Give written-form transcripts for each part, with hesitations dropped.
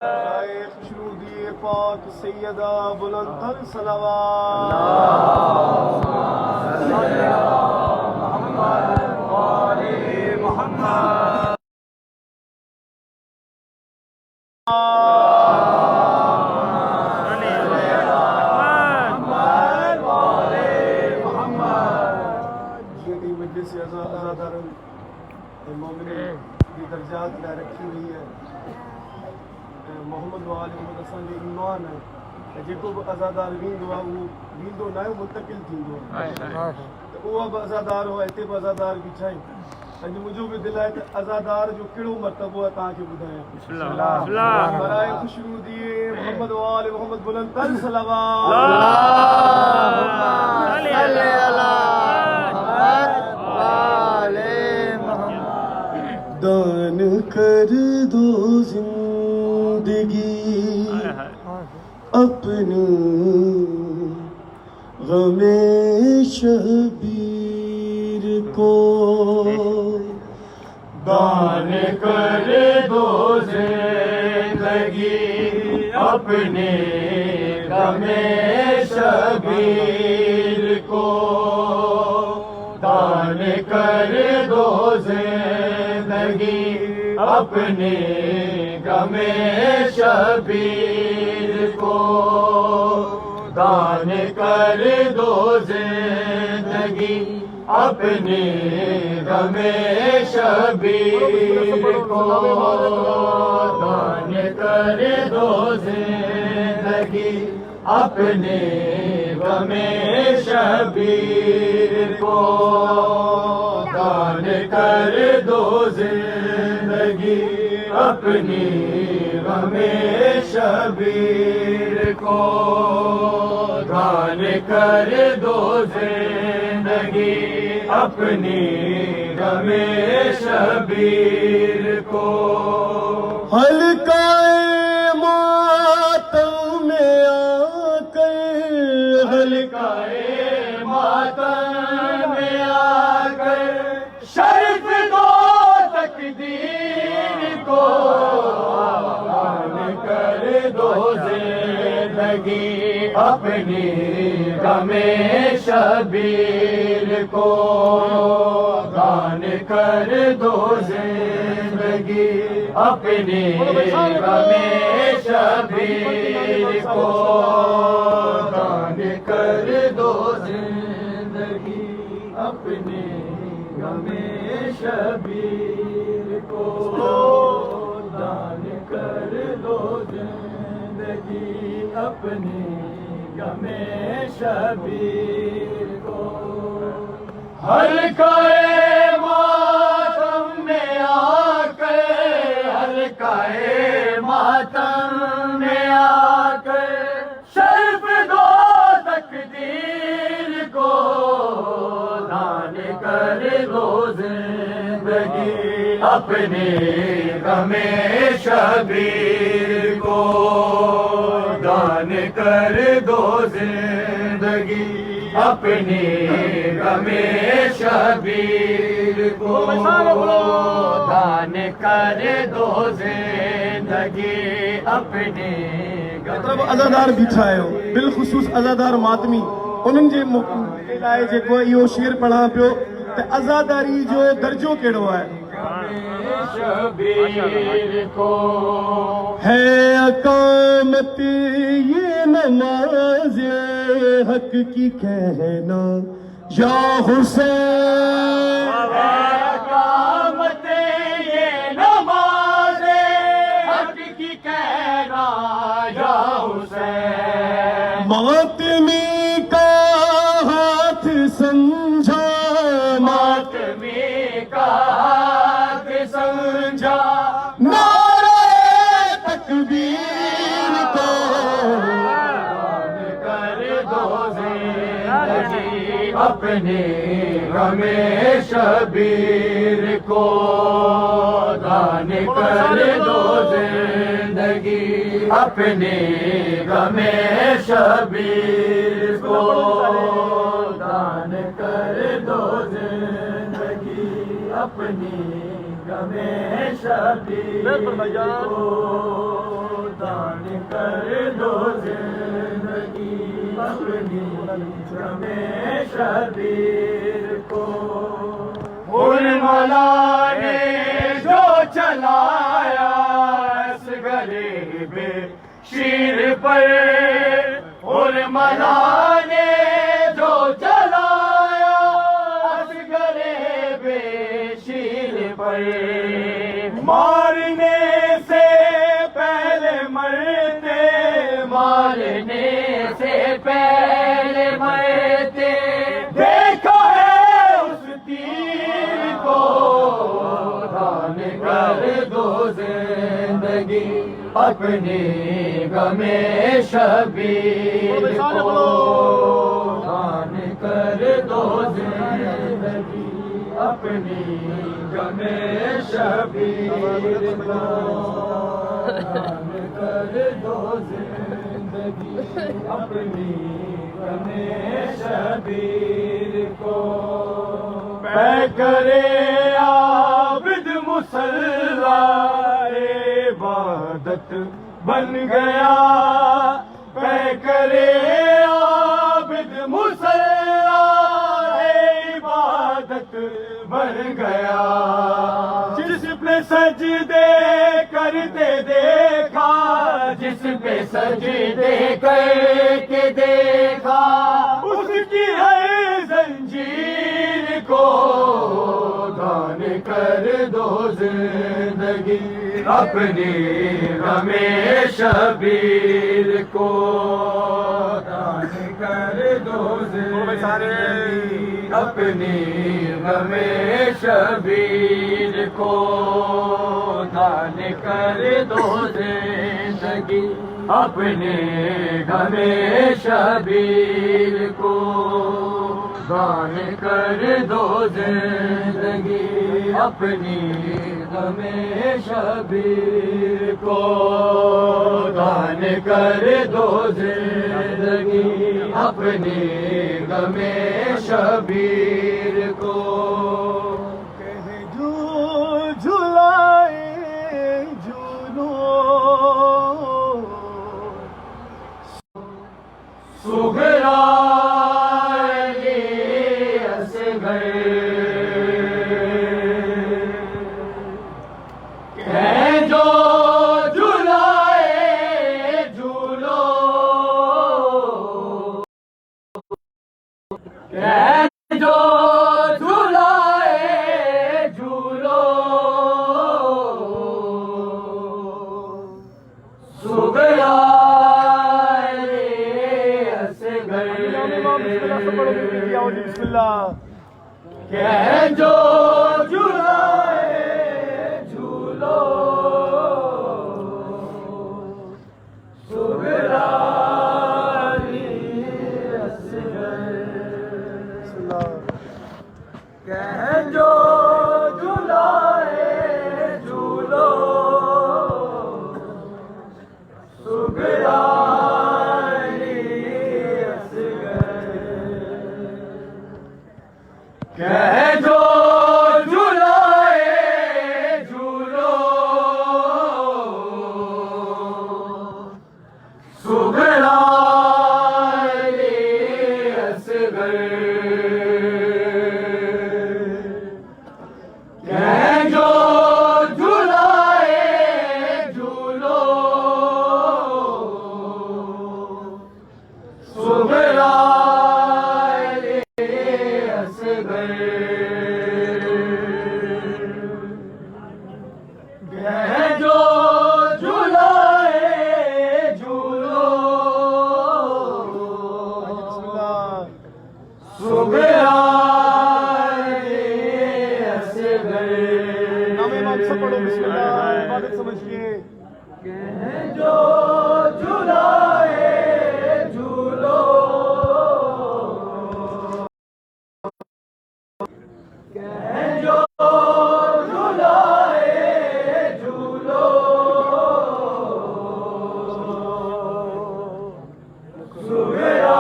खुशरूदी पाक सैयदा बुलंद सलावत दर्जात लाइ रखी हुई है। मोहम्मद वाले मोहम्मद असांजो ईमान है ऐं जेको बि अज़ादार वेंदो आहे उहो वेंदो न आहे, मुंतकिल थींदो आहे। त उहा बि अज़ादार हुआ, हिते बि अज़ादार बीठा आहिनि। अॼु मुंहिंजो बि दिलि आहे त अज़ादार जो कहिड़ो मर्तबो आहे तव्हांखे ॿुधायां। बराए खुशरूदी मोहम्मद वाले मोहम्मद बुलंद दान कर दो जिंदगी अपनी गमे शबीर को, दान कर दो जिंदगी अपने गमे शबीर को, दान कर दो जिंदगी अपने गमे शबीर को, दान कर दो जिंदगी अपने गमे शबीर को, दान कर दो जिंदगी अपने गमे शबीर को, दान कर दो जिंदगी अपनी गमे शबीर को, दान कर दो जिंदगी अपनी गमे शबीर को। हल्काए मातम में आकर, हल्काए मातम में आकर शर्फ दो तकदीर को, दान कर दो जिंदगी अपनी गमे शबीर को, दान कर दो जिंदगी अपनी गमे शबीर को, दान कर दो जिंदगी अपनी गमे शबीर को, दान कर दो जिंदगी अपनी गमे शबीर को। हल्काए मातम में आकर, हल्काए मातम में आकर शर्फ दो तकदीर को, दान कर दो जिंदगी अपने गमे शबीर को, दान कर दो जिंदगी अपने गमे शबीर को, दान कर दो जिंदगी अपने मतलब अज़ादार बीठा आहियो, बिलख़ुसूस अज़ादार मातमी उन्हनि जे लाइ जेको इहो शेर पढ़ां पियो त अज़ादारी जो दर्जो कहिड़ो आहे। शबीर को है अकामत ये नमाज हक की कहना या हुसैन, अकामत ये नमाज हक की कहना या हुसैन, मातमी का हाथ समझा, मातमी का हाथ समझा, नारे तकबीर को, दान कर दो जिंदगी अपने गमे शबीर को, दान कर दो जिंदगी अपने गमे शबीर को, दान कर दो जिंदगी अपनी गमे शबीर को, गमे शबीर को हुरमला ने जो चलाया इस गरीबे शीर पर, हुरमला ने जो चलाया इस गरीबे शीर पर, मारने से पहले मरते, मारने से पहले मरते, देखा है उस तीर को, दान कर दो जिंदगी अपनी गमे शबीर को, दान कर दो जिंदगी अपनी गमे शबीर को, दान कर दो जिंदगी अपनी गमे शबीर को। मैं करे आबिद मुसल्ला इबादत बन गया, मैं करे आबिद मुसल्ला इबादत बन गया, जिस पे सजदे करते देखा, जिस पे सजदे करके देखा, उसकी हर जंजीर को दान कर दो जिंदगी अपनी गमे शबीर को, दान कर दो जिंदगी अपनी गमे शबीर को, दान कर दो जिंदगी अपने गमे शबीर को, दान कर दो जिंदगी अपनी गमे शबीर को, दान कर दो जिंदगी अपनी गमे शबीर को। जो झुलाए झूलो सुगरा असगर कह जो झुलाए झूलो, कह जो झुलाए झूलो, सुगरा बिस्मिल्लाह कह जो झुलाए झूलो, सुगरा कह जो झुलाए झूलो, सुगरा कह जो झुलाए झूलो, सुगरा असगर कह जो झुलाए झूलो, सुगरा कह जो झुलाए झूलो, सुगरा नाम इमाम से पढ़ो बिस्मिल्लाह, इबादत समझिए। कह जो झुलाए झूलो, कह जो झुलाए झूलो, सुगरा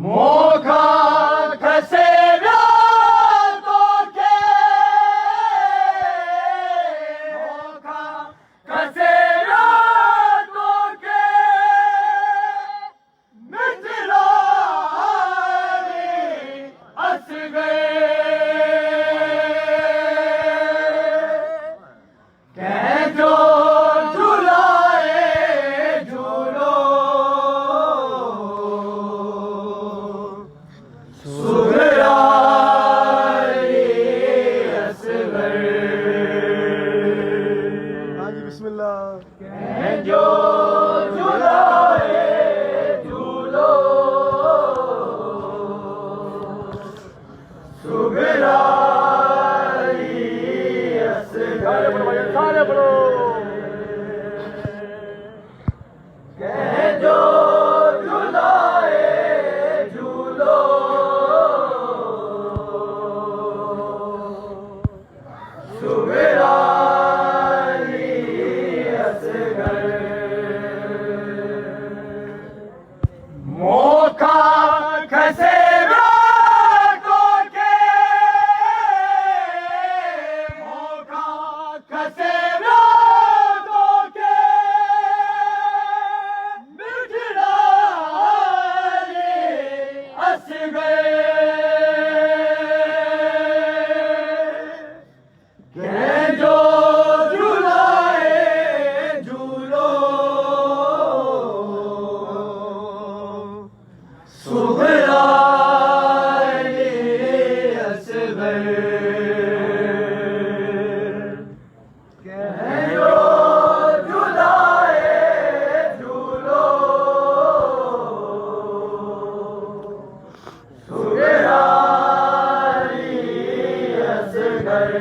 मोखा खसे तो के असगर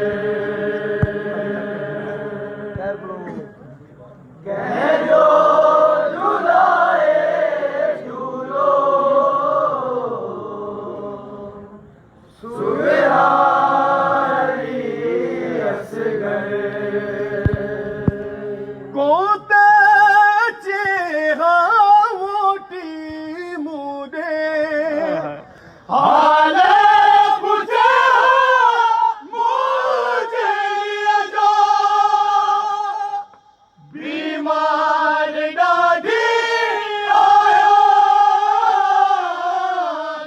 कह जो झूलाए झूलो सुबहानी असगर कोते चेहा मोटी मुदे हाल पूछे मुझे अजो बीमार दादी आयो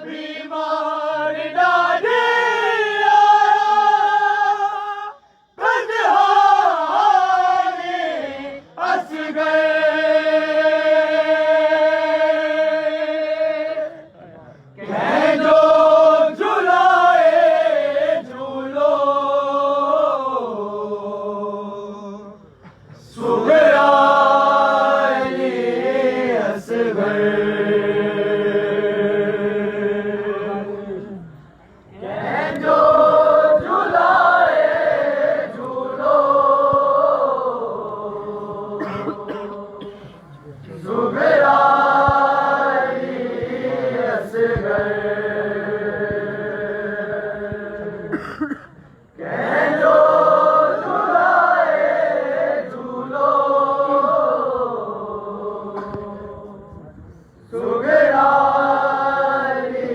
बीमार दादी आयो तन्हाई हंस गए कह जो झुलाए झूलो सुबहानी असगर कह जो झुलाए झूलो सुबहानी असगर कह जो झुलाए झूलो सुबहानी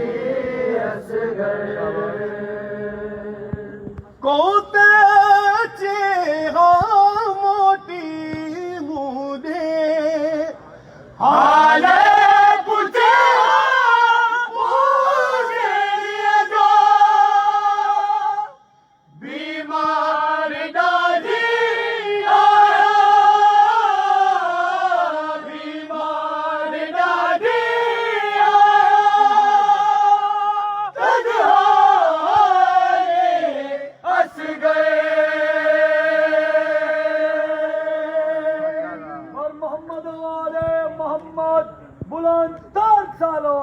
असगर कोते चेहा मोटी मुदे हाल पूछे मुझे अजो बीमार दादी आया बीमार दादी आया तन्हाई हंस गए और मोहम्मद वाले मोहम्मद बुलंद तर सालो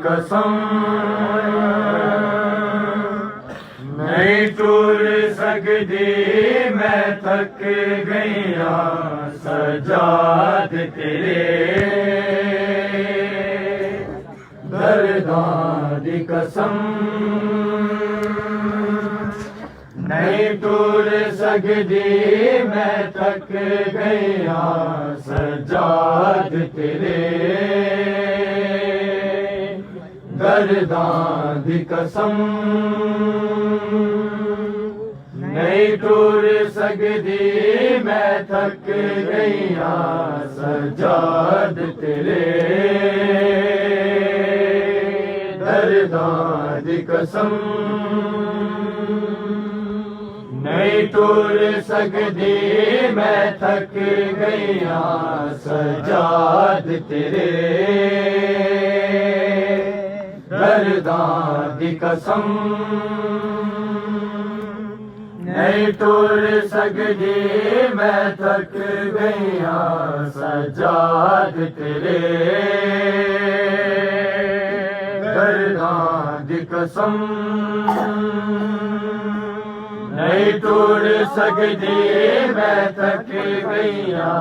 कसम नहीं टूट सकती मैं थक गईया सजाद तेरे दर्दां दी कसम नहीं टूर सकदी मैं थक गया सजाद तेरे दर्दां दी कसम नहीं टूर सकदी मैं थक गया सजाद तेरे दर्दां दी कसम नहीं टूर सकदी मैं थक गया सजाद तेरे दर्दां दी कसम नहीं टूर सकदी मैं थक गया सजाद तेरे दर्दां दी कसम नहीं टूर सकदी मैं थक गया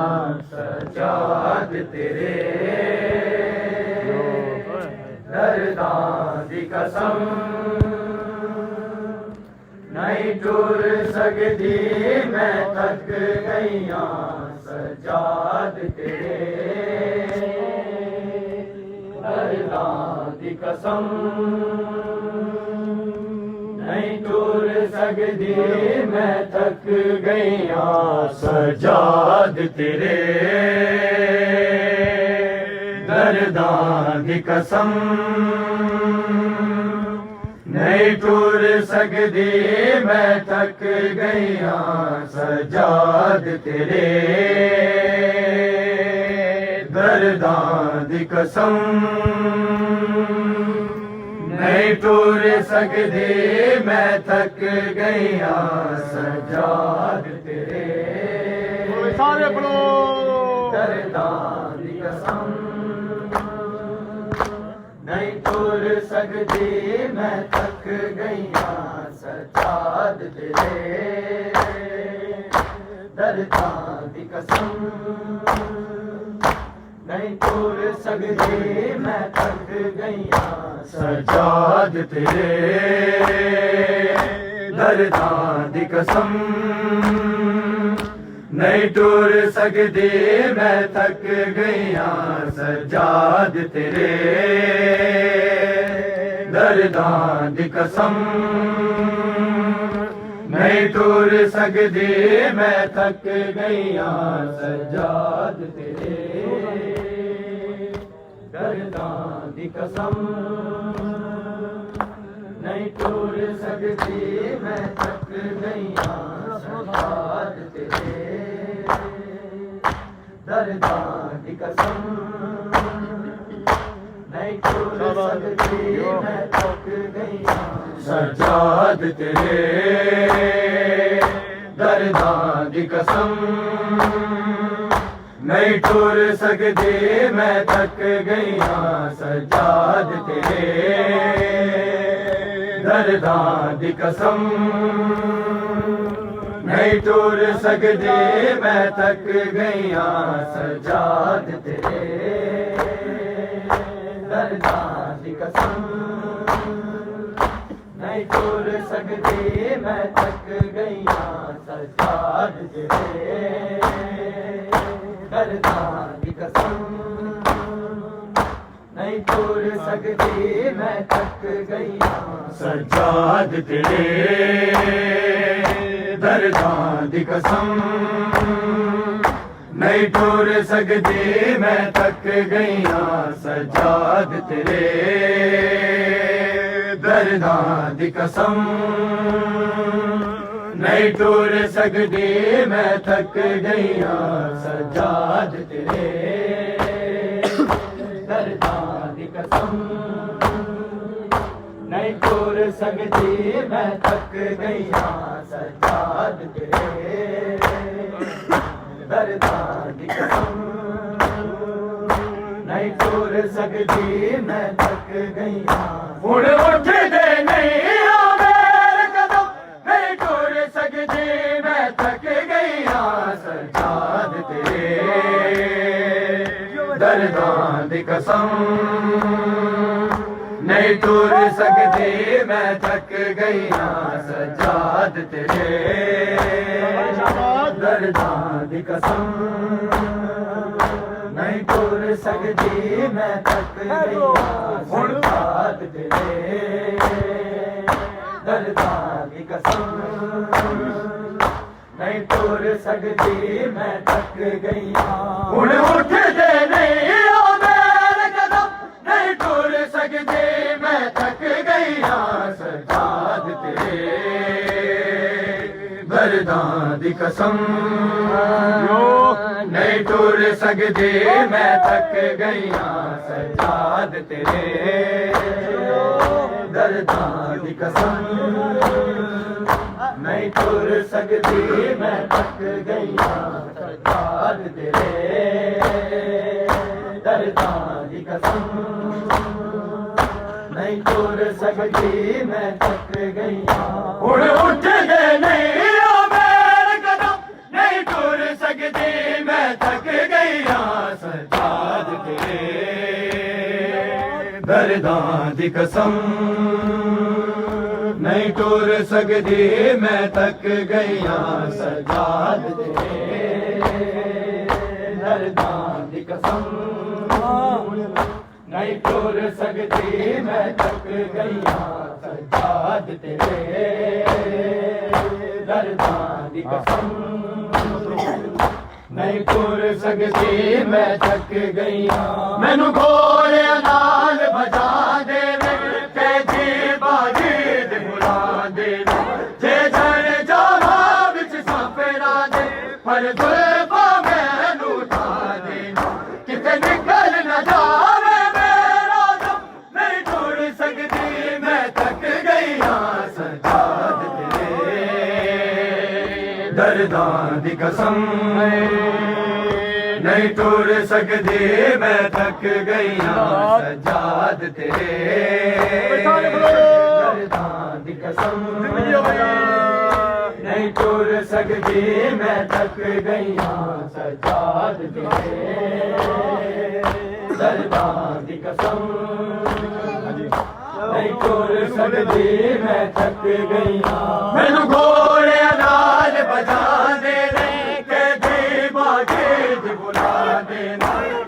सजाद तेरे दर्दां दी कसम नहीं टूर सकदी मैं थक गया सजाद तेरे दर्दां दी कसम नहीं टूर सकदी मैं थक गया सजाद तेरे दर्दां दी कसम नहीं टूर सकदी मैं थक गया सजाद तेरे दर्दां दी कसम नहीं टूर सकदी मैं थक गया सजाद तेरे सारे पढ़ो दर्दां दी कसम नहीं टूर सकदी मैं थक गया सजाद तेरे दर्दां दी कसम नहीं टूर सकदी मैं थक गया सजाद तेरे दर्दां दी कसम नहीं टूर सकदी मैं थक गया सजाद तेरे दर्दां दी कसम नहीं टूर सकदी मैं थक गया सजाद तेरे दर्दां दी कसम नहीं टूर सकदी मैं थक गया सजाद तेरे दर्दां दी कसम नहीं टूर सकदी मैं थक गया सजाद तेरे दर्दां दी कसम नहीं टूर सकदी मैं थक गया सजाद तेरे दर्दां दी कसम नहीं टूर सकदी मैं थक गया सजाद तेरे दर्दां दी कसम नहीं टूर सकदी मैं थक गया सजाद तेरे दर्दां दी कसम नहीं टूर सकदी मैं थक गया सजाद तेरे दर्दां दी कसम नहीं टूर सकदी मैं थक गया सजाद तेरे दर्दां दी कसम नहीं टूर सकदी मैं थक गया सजाद तेरे दर्दां दी कसम नहीं टूर सकदी मैं थक गया सजाद तेरे दर्दां दी कसम नहीं टूर सकदी मैं थक गया हुण उठदे नहीं मेरे कदम नहीं टूर सकदी मैं थक गया सजाद तेरे दर्दां दी कसम नहीं टूर सकती मैं थक गई हाँ सजाद तेरे दर्दां दी कसम नहीं टूर सकती मैं थक गई हाँ सजाद तेरे दर्दां दी कसम नहीं टूर सकती मैं थक गई हुण उठ दे नहीं ओ मेरे कदम नहीं टूर सकती मैं थक गई सजाद तेरे दर्दां दी कसम नहीं टूर सकती मैं थक गई सजाद तेरे दर्दां दी कसम नहीं टूर सकती मैं थक गई सजाद तेरे दर्दां दी कसम नहीं टूर सकती मैं थक गई हुण उठ गए नहीं ओ मेरे कदम नहीं टूर सकती मैं थक गई सजाद तेरे दर्दां दी कसम नहीं टूर सकती मैं थक गई सजाद तेरे दर्दां दी कसम नहीं टूर सकती मैं थक गई सजाद तेरे दर्दां दी कसम नहीं टूर सकती मैं थक गई मैनू घोड़े नाल बजा दे कैदी बाजी दे बुला दे जे जन जावा विच साफेरा दे पर जुल्फा मैनू उठा दे किते निकल न जावे मेरा दम नहीं टूर सकती मैं थक गई सजाद तेरे दर्दां दी कसम नहीं टूर सकती मैं थक गई सजाद तेरे दर्दां दी कसम नहीं टूर सकती मैं थक गई सजाद तेरे दर्दां दी कसम नहीं टूर सकती मैं थक गई मैनू घोड़े नाल बजा दे कैदी बाजी दी बुला दे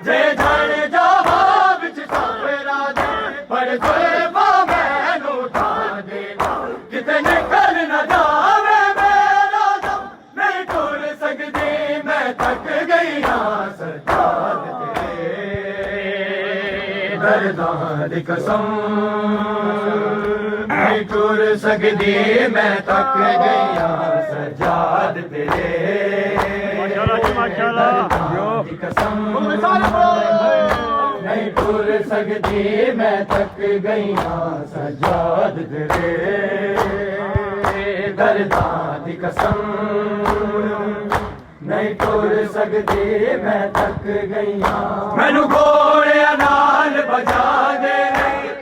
जे जन जावा विच साफेरा दे पर जुल्फा मैनू उठा दे किते निकल न जावे मेरा दम नहीं टूर सकती मैं थक गई सजाद तेरे दर्दां दी कसम नहीं टूर सकती मैं थक गई सजाद तेरे दर्दां दी कसम नहीं टूर सकती मैं थक गई सजाद तेरे दर्दां दी कसम नहीं टूर सकती मैं थक गई मैनू घोड़े नाल बजा दे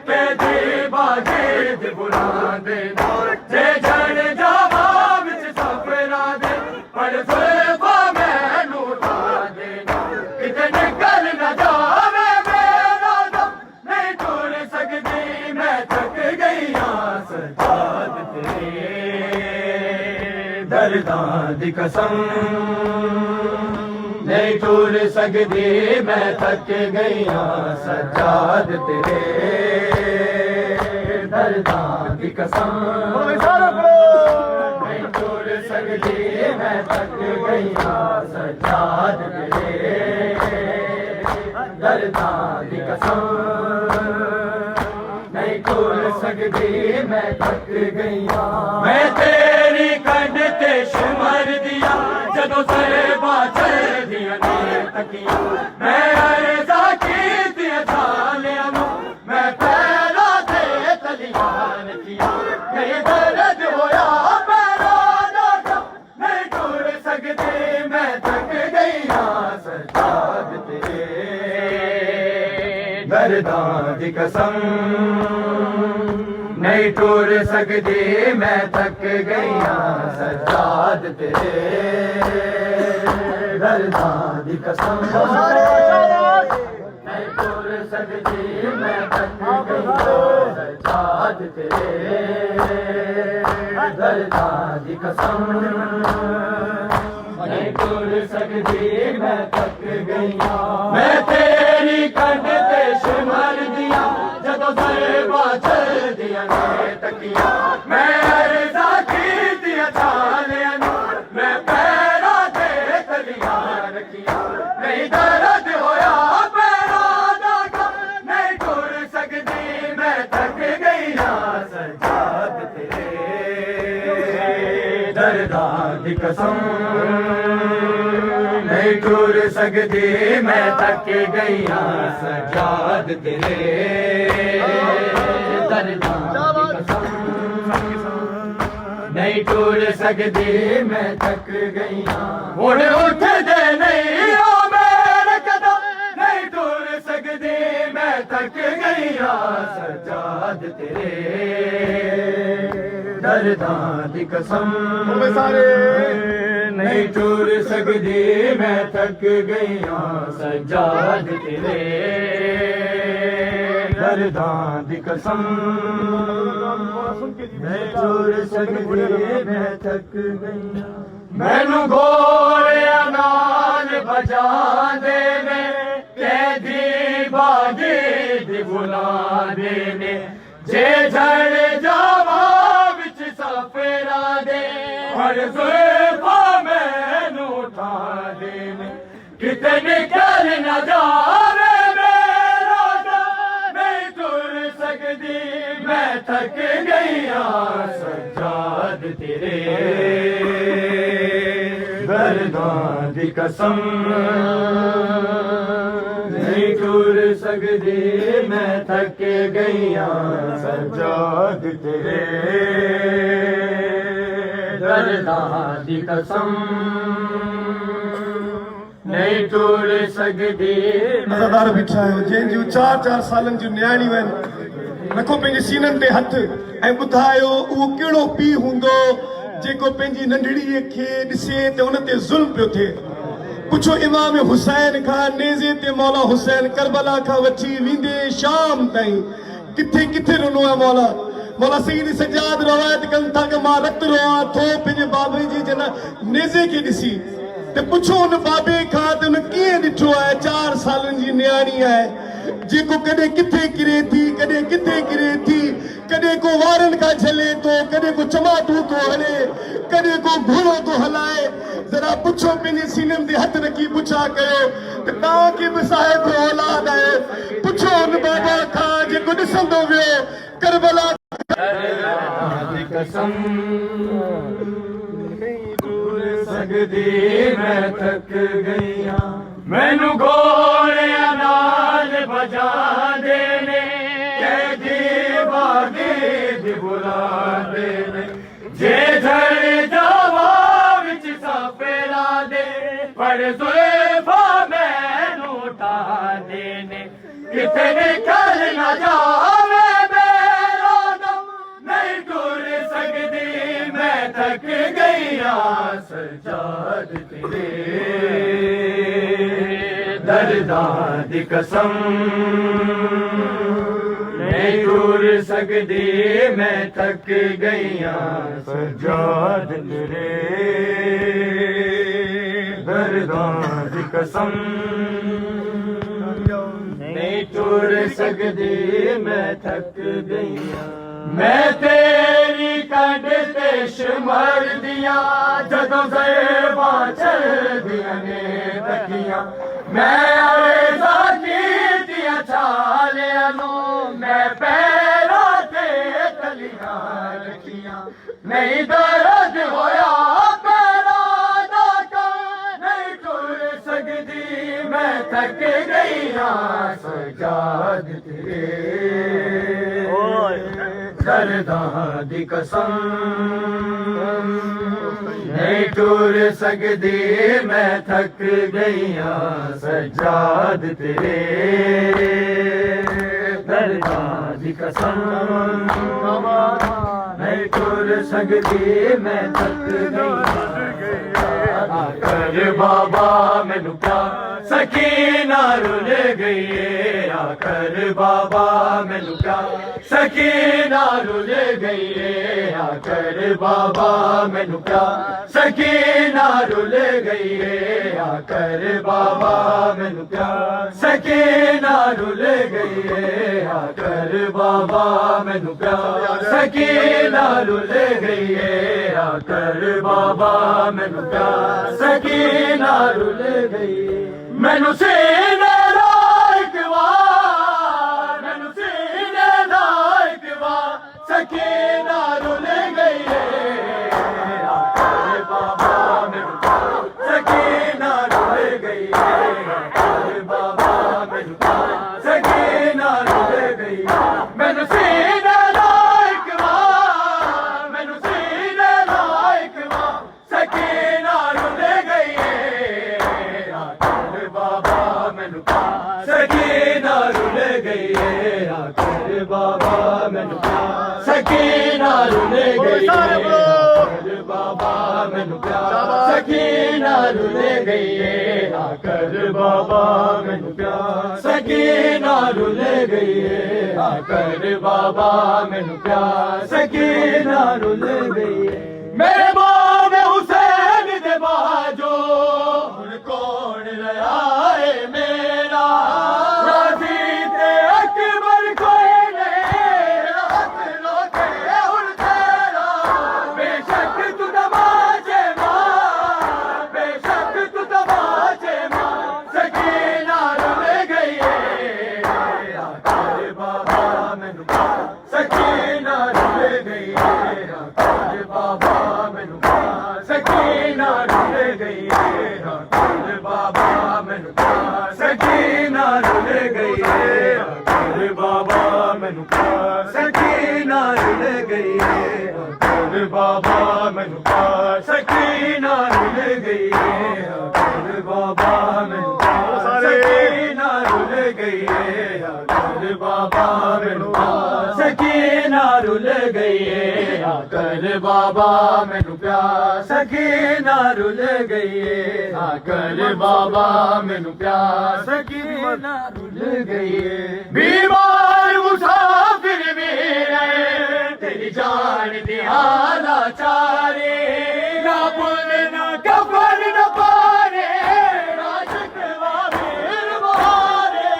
कैदी बाजी दी बुला दे जे जन जावा विच साफेरा दे पर जुल्फा मैनू उठा दे किते निकल न जावे मेरा दम नहीं टूर सकती मैं थक गई सजाद तेरे दर्दां दी कसम नहीं टूर सकती मैं थक गई सजाद तेरे दर्दां दी कसम नहीं टूर सकती मैं थक गई सजाद तेरे दर्दां दी कसम नहीं टूर सकती मैं थक गई मैं तेरी कंड ते शुमर दिया जदों सरबा चल दिया ने तकिया मैं अर्ज़ा कीती छालियां मैं पैरा ते तलियान किया नहीं दर्द होया मेरा नाटा नहीं टूर सकती मैं थक गई सजाद तेरे दर्दां दी कसम नहीं टूर सकती मैं थक गई सजाद तेरे दर्दां दी कसम नहीं टूर सकती मैं थक गई तेरे दर्दां दी कसम नहीं टुर सकदी मैं थक गईयां मैं तेरी कंध ते शिमर दियां जदों ज़रबा चलदियां ने तकियां मैं अर्ज़ा कीतियां छालियां मैं पैरां ते तलियां रखियां नहीं दर्द होया पैरां दा नहीं टुर सकदी मैं थक गईयां सजाद तेरे दर्दां दी कसम नहीं टुर सकदी मैं थक गईयां सजाद तेरे दर्दां दी कसम नहीं टुर सकदी मैं थक गईयां हुण उठदे नहीं ओ मेरे कदम नहीं टुर सकदी मैं थक गईयां सजाद तेरे दर्दां दी कसम सारे नहीं टुर सकदी मैं थक गईयां सजाद तेरे दर्दां दी कसम नहीं टुर सकदी मैं थक गईयां मैनू घोड़ियां नाल बजांदे ने कैदी बागी दी बुलांदे ने जे झड़ जावा विच सफेरा दे हर ज़ुल्फ़ा मैनू उठा दे ने किते निकल न जावे मेरा दम नहीं टुर सकदी मैं थक गईयां सजाद तेरे दर्दां दी कसम नहीं टुर सकदी मैं थक गईयां सजाद तेरे दर्दां दी कसम नहीं टुर सकदी अज़ादार बिठा है जंहिंजूं 4-4 सालनि जूं न्याणियूं आहिनि रखो पंहिंजे सीननि ते हथ ऐं ॿुधायो उहो कहिड़ो पीउ हूंदो जेको पंहिंजी नंढड़ीअ खे ॾिसे त उन ते ज़ुल्म पियो थिए पुछो इमाम हुसैन खां नेज़े ते मौला हुसैन करबला खां वठी वेंदे शाम ताईं किथे किथे रुनो आहे मौला मौला सईद सजाद रवायत कनि था कि मां रत रोआं थो पंहिंजे बाबे जे जन नेज़े खे ॾिसी ते पुछो उन बाबे खां त उन कीअं ॾिठो आहे 4 सालनि जी न्याणी आहे जेको कॾहिं किथे किरे थी कॾहिं किथे किरे थी कॾहिं को वारनि खां झले थो कॾहिं को चमाटू थो हले कॾहिं को घोड़ो थो हलाए जरा पुछो पंहिंजे सीननि ते हथ रखी पुछा कयो त तव्हांखे बि साहिब औलाद आहे पुछो उन बाबा खां जेको ॾिसंदो वियो करबला दी कसम सकदी मैं थक गईयां मैनू घोड़ियां नाल बजांदे ने कैदी बागी दी बुलांदे ने जे झड़ जावा विच सफेरा दे पर ज़ुल्फ़ा मैनू उठा दे ने किथे निकल न जावे मेरा दम नहीं टुर सकदी मैं थक गईयां सजाद तेरे दर्दां दी कसम नहीं टुर सकदी मैं थक गईयां सजाद तेरे दर्दां दी कसम नहीं टुर सकदी मैं थक गईयां मैं तेरी कंध ते शिमर दियां जदों ज़रबा चलदियां ने तकियां मैं अर्ज़ा कीतियां छालियां मैं पैरां ते तलियां रखियां नहीं दर्द होया पैरां दा नहीं टुर सकदी मैं थक गईयां सजाद तेरे दर्दां दी कसम नहीं टुर सकदी मैं थक गईयां सजाद तेरे दर्दां दी कसम नहीं टुर सकदी मैं थक गईयां कर बाबा मैनू प्यार सकीना रुल गई आकर बाबा मैनू प्यार सकीना रुल गई आकर बाबा मैनू प्यार सकीना रुल गई आकर बाबा मैनू प्यार सकीना रुल गई आकर बाबा मैनू प्यार सकीना रुल गई आकर बाबा मैनू प्यार सकीना रुल गई मैनू सीने लायक वार मैनू सीने लायक वार सकीना रुल गई आकर बाबा मैनू प्यार सकीना रुल गई आकर बाबा मैनू प्यार सकीना रुल गई मैनू सीने लायक वार मैनू सीने लायक वार सकीना रुल गई आकर बाबा मैनू प्यार सकीना रुल गई आकर बाबा मैनू प्यार सकीना रुल गई आकर बाबा मैनू प्यार सकीना रुल गई आकर बाबा मैनू प्यार सकीना रुल गई आकर बाबा मैनू प्यार सकीना रुल गई मेरे बाबे हुसैन दे बाजो हुण कौन रहा है मेरा राजी ते अकबर कोई नहीं रात लोटे हुण तेरा बेशक तू दबाजे मार बेशक तू दबाजे मार सकीना रुल गई आकर बाबा मैनू प्यार सकीना रुल गई आकर बाबा मैनू प्यार सकीना रुल गई आकर बाबा मैनू प्यार सकीना रुल गई आकर बाबा मैनू प्यार सकीना रुल गई आकर बाबा मैनू प्यार सकीना रुल गई आकर बाबा मैनू प्यार सकीना रुल गई आकर बाबा मैनू प्यार सकीना रुल गई आकर बाबा मैनू प्यार सकीना रुल गई आकर बाबा मैनू प्यार सकीना रुल गई बीमार मुसाफिर मेरे तेरी जान दी हालाचारी ना पुल ना कफन न पारे ना शिकवा मेर बहारे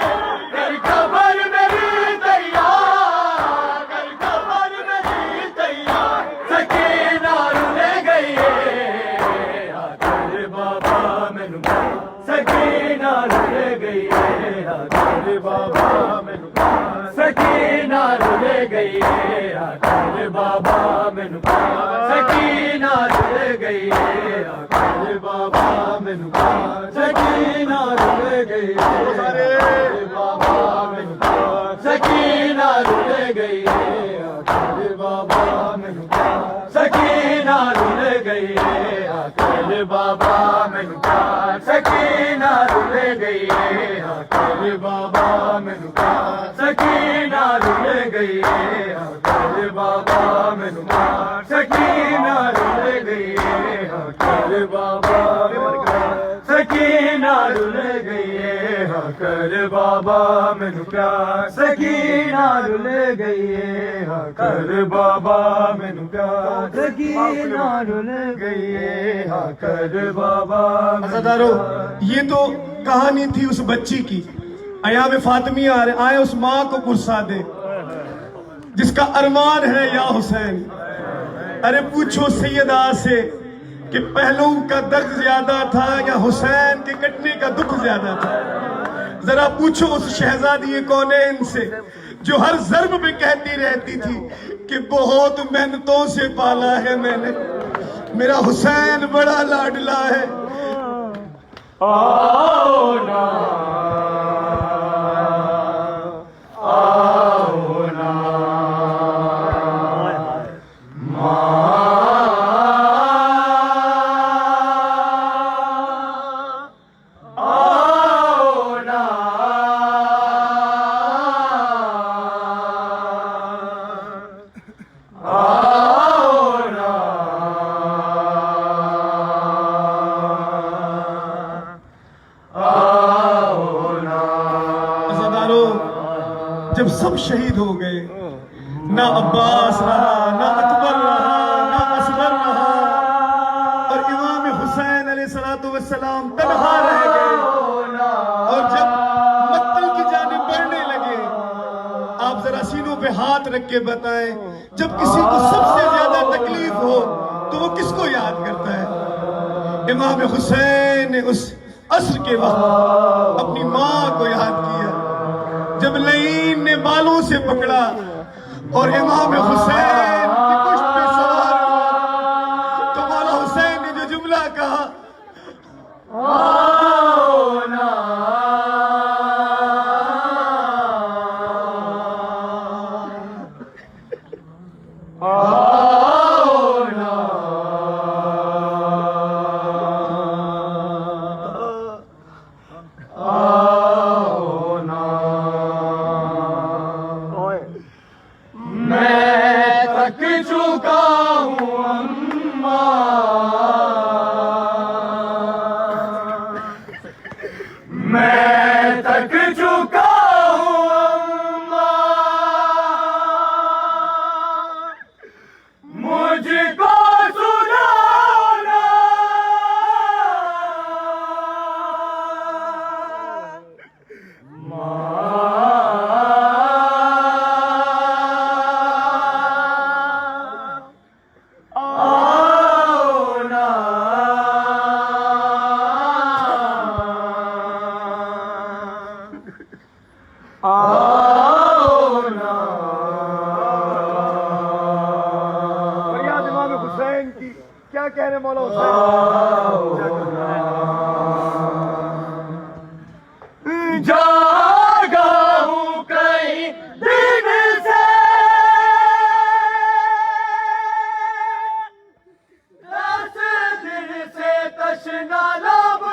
कर खबर मेरी तैयार कर खबर मेरी तैयार सकीना रुल गई आकर बाबा मैनू प्यार सकीना रुल गई आकर बाबा मैनू प्यार सकीना रुल गई आकर बाबा मैनू प्यार सकीना रुल गई आकर बाबा मैनू प्यार सकीना रुल गई आकर बाबा मैनू प्यार सकीना रुल गई आकर बाबा मैनू प्यार सकीना रुल गई आकर बाबा मैनू प्यार सकीना रुल गई आकर बाबा मैनू प्यार सकीना रुल गई आकर बाबा मैनू प्यार सकीना रुल गई आकर बाबा मैनू प्यार सकीना रुल गई आकर बाबा मैनू प्यार सकीना रुल गई आकर बाबा मैनू प्यार सकीना रुल गई आकर बाबा अज़ादारो, ये तो कहानी थी उस बच्ची की। अयाम फातिमी आ रहे, आए उस माँ को गुस्सा दे जिसका अरमान है या हुसैन। अरे पूछो सैयदा से कि पहलू का दर्द ज्यादा था या हुसैन के कटने का दुख ज्यादा था। जरा पूछो उस शहजादी कौनैन से जो हर ज़र्ब में कहती रहती थी कि बहुत मेहनतों से पाला है मैंने, मेरा हुसैन बड़ा लाडला है। आओ ना आओ ना आओ जब सब शहीद हो गए, ना अब्बास रहा, ना अकबर रहा, ना असगर रहा, और इमाम हुसैन अलैहिस्सलातु वस्सलाम तन्हा रह गए। और जब मक्तल की जानिब बढ़ने लगे, आप जरा सीनों पे हाथ रख के बताएं, जब किसी को सबसे ज्यादा तकलीफ हो तो वो किसको याद करता है? इमाम हुसैन ने उस असर के वक्त अपनी माँ को याद किया। जब लईन ने बालों से पकड़ा और इमाम हुसैन की पुष्ट पे सवार हुआ, तो मौला हुसैन ने जो जुमला कहा, फरियाद इमाम हुसैन की। क्या कह रहे मौला हुसैन? जागा हूँ कई दिन से, दस दिन से तशना लब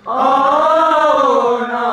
आओ ना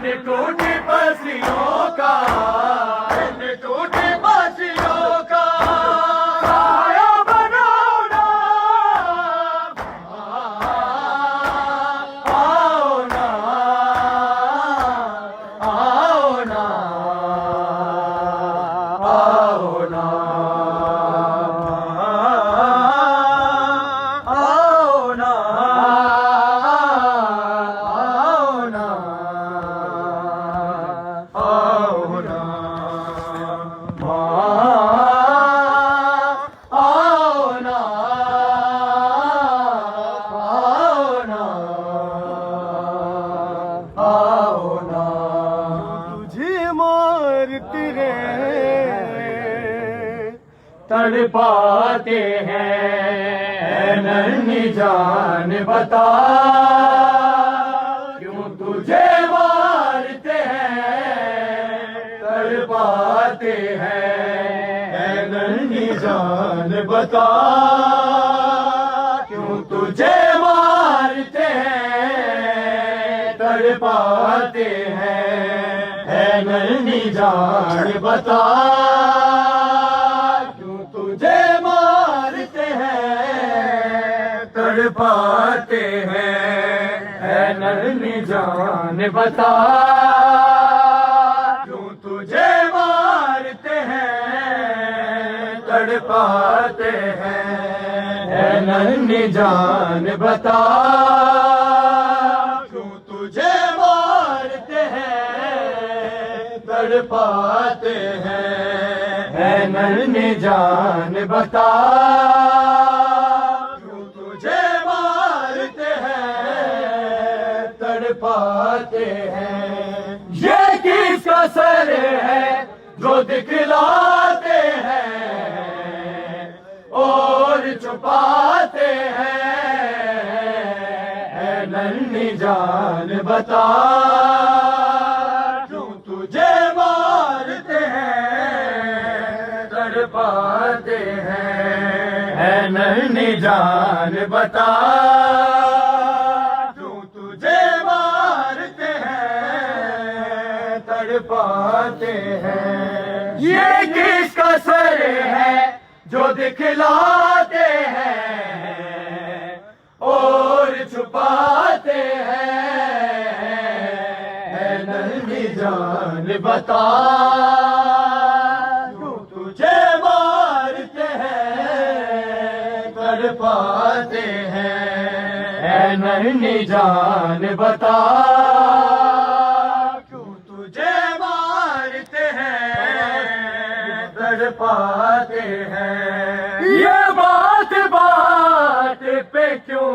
इन टूटी बस्तियों का, इन टूटी बस्तियों का साया बनाओ ना, आओ ना, आओ ना, आओ ना, आओ ना, तुझे मारते हैं तड़पाते हैं नन्ही जान बता, क्यों तुझे मारते हैं तड़पाते हैं नन्ही जान बता, क्यों तुझे मारते हैं तड़पाते हैं नन्ही जान बता, क्यों तुझे मारते हैं तड़पाते हैं नन्ही जान बता, क्यों तुझे मारते हैं तड़पाते हैं नन्ही जान बता, क्यों तुझे मारते हैं तड़पाते हैं नन्ही जान बता, क्यों तुझे मारते हैं तड़पाते हैं। ये किसका सर है जो दिखलाते हैं और छुपाते हैं नन्ही जान बता, क्यों तुझे मारते हैं तड़पाते हैं नन्ही जान बता, क्यों तुझे मारते हैं तड़पाते हैं। ये किसका सर है जो दिखलाते हैं और छुपाते हैं नन्ही जान बता, क्यों तुझे मारते हैं तड़पाते हैं नन्ही जान बता, क्यों तुझे मारते हैं तड़पाते हैं। ये बात बात पे क्यों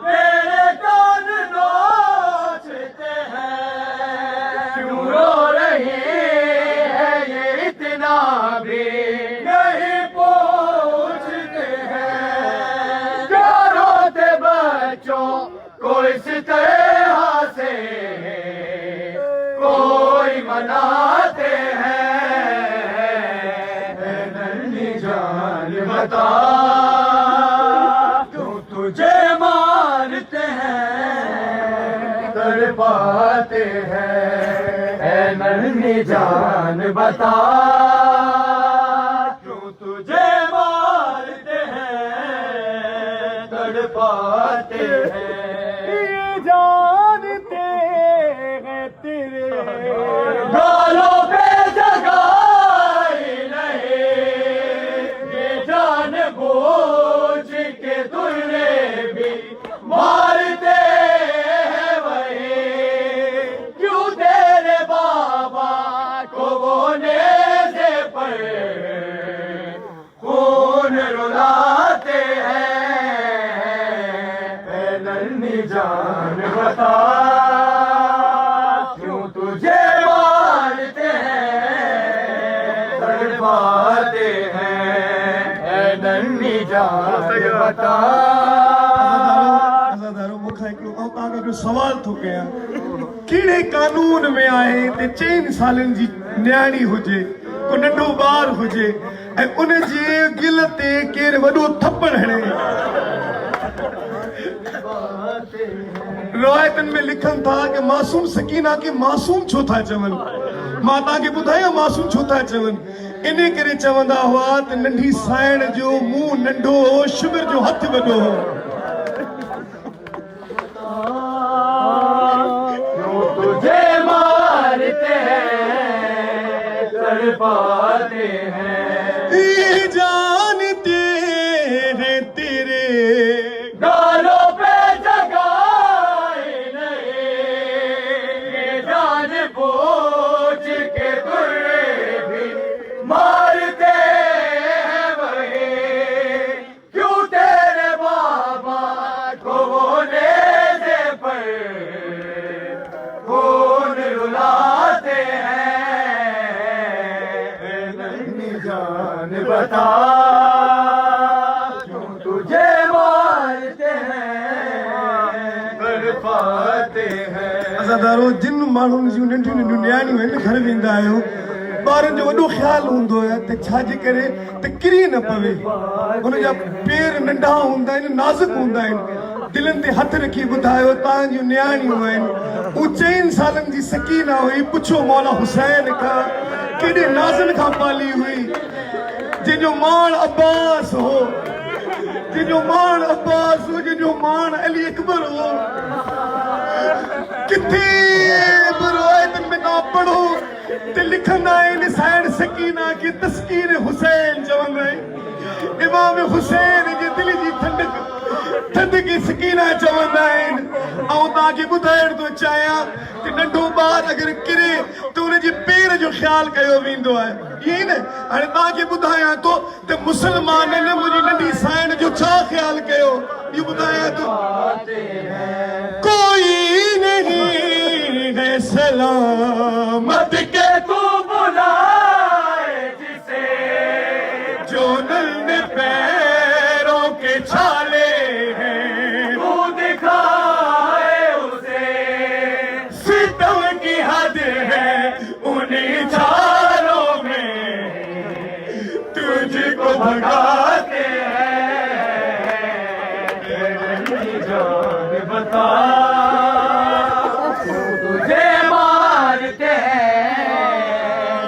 तेरे कान नोचते हैं, क्यों रो रही है ये इतना भी नहीं पूछते हैं, क्या रोते बच्चों को इस तरह से कोई मनाते हैं नन्ही जान बता, क्यों तुझे मारते हैं तड़पाते हैं नन्ही जान बता, क्यों तुझे मारते हैं तड़पाते हैं। ये जानते हैं तेरे गालों पे जगाई नहीं, ये जान बूझ के तुझे भी मारते हैं वही, क्यों तेरे बाबा को वो नेज़े पर खून रुलाते हैं नन्ही जान बता, क्यों तुझे मारते हैं तड़पाते हैं नन्ही जान बता। अज़ादारो मूंखां हिकिड़ो तव्हांखां हिकिड़ो सवाल थो कयां, कहिड़े कानून में आहे ते 4 सालनि जी न्याणी हुजे, को नंढो ॿार हुजे ऐं उन जे गिल ते केरु वॾो थप्पड़ हणे, रिवायतन में लिखन था कि मासूम सकीना के मासूम छो था चवन माता के बुधाया मासूम छो था चवन इने करे चवंदा हुआ त नंढी साइण जो मुंह नंढो शिविर जो हथ वॾो क्यों तुझे मारते हैं तड़पाते हैं ये जानते हैं तेरे गालों पे जगाए नहीं ये जान बूझ के तुझे भी मारते हैं वही क्यों तेरे बाबा को वो नेज़े पर खून रुलाते हैं नन्ही जान बता क्यों तुझे मारते हैं तड़पाते हैं असादारो जिन माण्हुनि जूं नंढियूं नंढियूं न्याणियूं आहिनि घर वेंदा आहियो ॿारनि जो वॾो ख़्यालु हूंदो आहे त छाजे करे त किरी न पवे हुनजा पेर नंढा हूंदा आहिनि नाज़ुक हूंदा आहिनि दिलनि ते हथ रखी ॿुधायो तव्हांजूं न्याणियूं आहिनि हू 4 सालनि जी सकीना हुई पुछो मौला हुसैन खां केॾे नाज़नि खां पाली हुई जंहिंजो माण अब्बास हो जंहिंजो माण अब्बास हो जंहिंजो माण अली अकबर हो किथे रिवायतन में ना पढ़ो ते लिखंदा आहिनि साइण सकीना खे तस्कीर हुसैन चवंदा आहिनि इमाम हुसैन जे दिल जी थंड खे सकीना चवंदा आहिनि ऐं तव्हांखे ॿुधाइण थो चाहियां कि नंढो ॿार अगरि किरे त हुनजे पेर जो ख़्यालु कयो वेंदो आहे ईअं न हाणे तव्हांखे ॿुधायां थो त मुस्लमाननि मुंहिंजी नंढी साइण जो छा ख़्यालु कयो इहो ॿुधायां थो कोई नहीं है सलामत के तू बुलाए जिसे जो नन्हे पैरों के छाले हैं तू दिखाए उसे सितम की हद है उन्हीं छालों में तुझको भगाते जान बता तुझे मारते हैं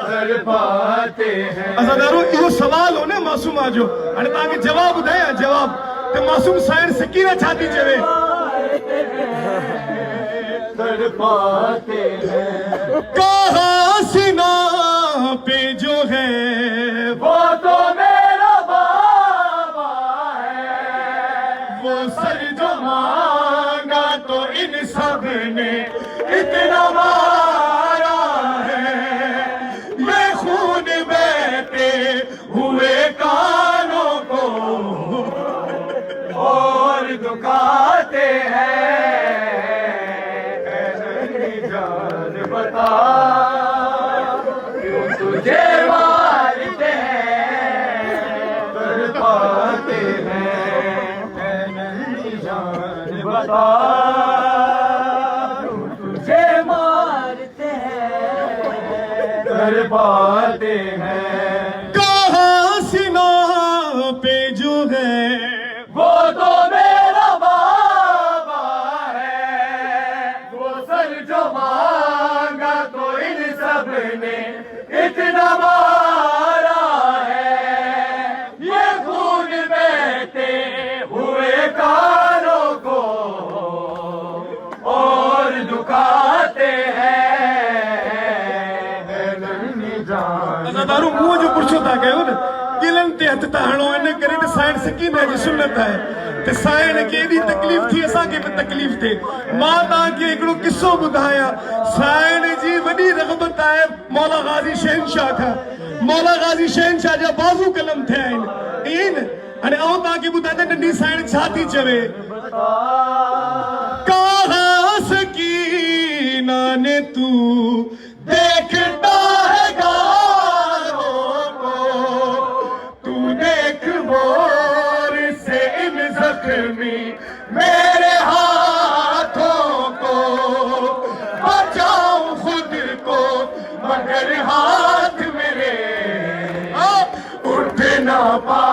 तड़पाते हैं असादारो इहो सवाल हो न मासूमा जो हाणे तव्हांखे जवाब ॿुधायां जवाब त मासूम साइण सकीना छा थी चवे तड़पाते हैं कहाँ सीना पे जो है वो तो मेरा बाबा है वो सर जो मांगा तो इन सब ने इतना मारा है ये खून बहते हुए कानों को और दुखाते हैं जान बता क्यों तुझे मारते हैं तड़पाते हैं जान बता क्यों तुझे मारते हैं तड़पाते हैं कहाँ सीना पे जो है वो तो मेरा बाबा है वो सर जो मांगा तो इन सब ने इतना मारा है ये खून बहते हुए कानों को और दुखाते हैं नन्ही जान असादारो मुंह जो पुछो था कयो न दिलनि ते हथ था हणो इन करे त साइण सकीना जी सुन्नत आहे त साइण खे एॾी तकलीफ़ थी असांखे बि तकलीफ़ थिए मां तव्हांखे हिकिड़ो किस्सो ॿुधायां साइण जी वॾी रग़बत आहे मौला गाज़ी शहनशाह खां मौला गाज़ी शहनशाह जा बाज़ू कलम थिया आहिनि ईअं न हाणे आउं तव्हांखे ॿुधायां त नंढी साइण छा थी चवे कहाँ सकीना ने तू देखता है गालों को तू देख बोर से इन जख्मी मेरे हाथों को बचाऊं खुद को मगर हाथ मेरे उठ ना पा